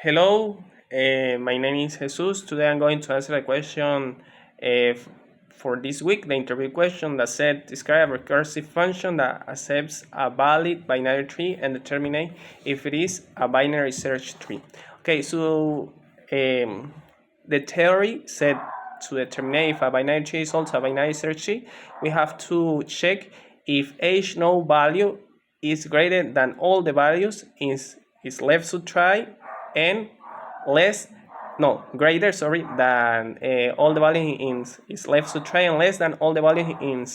Hello, my name is Jesus. Today I'm going to answer a question for this week, the interview question that said describe a recursive function that accepts a valid binary tree and determine if it is a binary search tree. Okay, so the theory said to determine if a binary tree is also a binary search tree, we have to check if each node value is greater than all the values is left subtract and greater than all the value in is left subtract and less than all the value in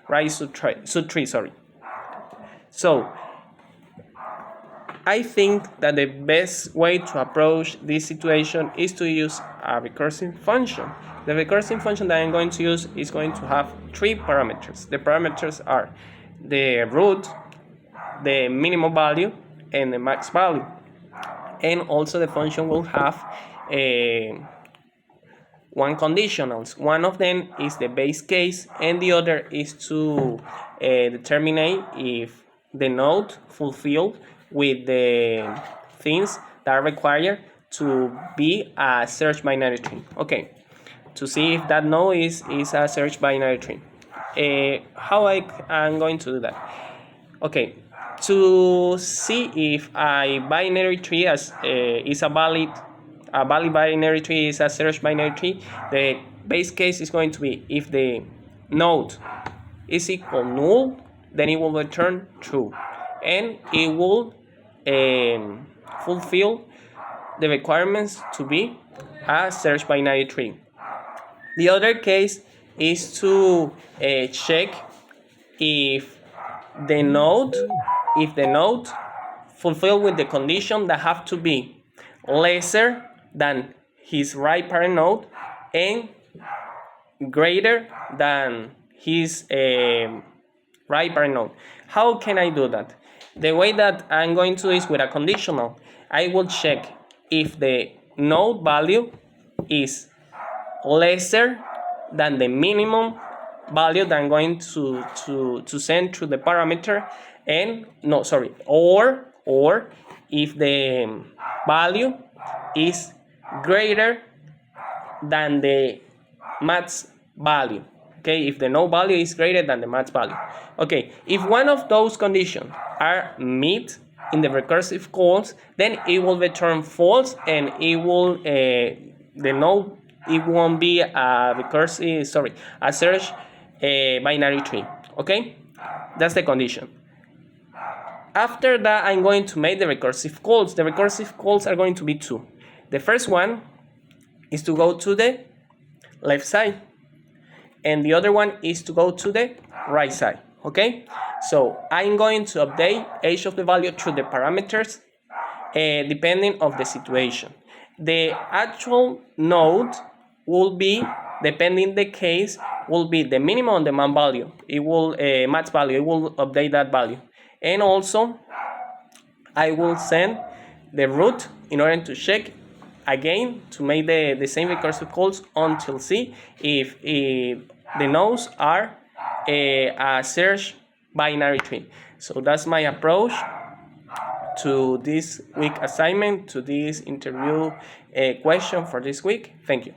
right subtract. So I think that the best way to approach this situation is to use a recursive function. The recursive function that I'm going to use is going to have three parameters. The parameters are the root, the minimum value, and the max value. And also the function will have one conditionals. One of them is the base case, and the other is to determine if the node fulfilled with the things that are required to be a search binary tree. Okay, to see if that node is a search binary tree. How I'm going to do that? Okay, to see if a binary tree is a valid binary tree is a search binary tree, the base case is going to be if the node is equal null, then it will return true, and it will fulfill the requirements to be a search binary tree. The other case is to check if the node fulfilled with the condition that have to be lesser than his right parent node and greater than his right parent node. How can I do that? The way that I'm going to do is with a conditional. I will check if the node value is lesser than the minimum value that I'm going to send through the parameter, or if the value is greater than the max value. Okay, if the node value is greater than the max value. Okay, if one of those conditions are met in the recursive calls, then it will return false, and it will it won't be a search binary tree. Okay, that's the condition. After that, I'm going to make the recursive calls. The recursive calls are going to be two. The first one is to go to the left side, and the other one is to go to the right side. Okay, so I'm going to update each of the value through the parameters depending of the situation. The actual node will be, depending the case, will be the minimum and the max value. It will max value. It will update that value, and also I will send the root in order to check again to make the same recursive calls until see if the nodes are a search binary tree. So that's my approach to this week assignment, to this interview question for this week. Thank you.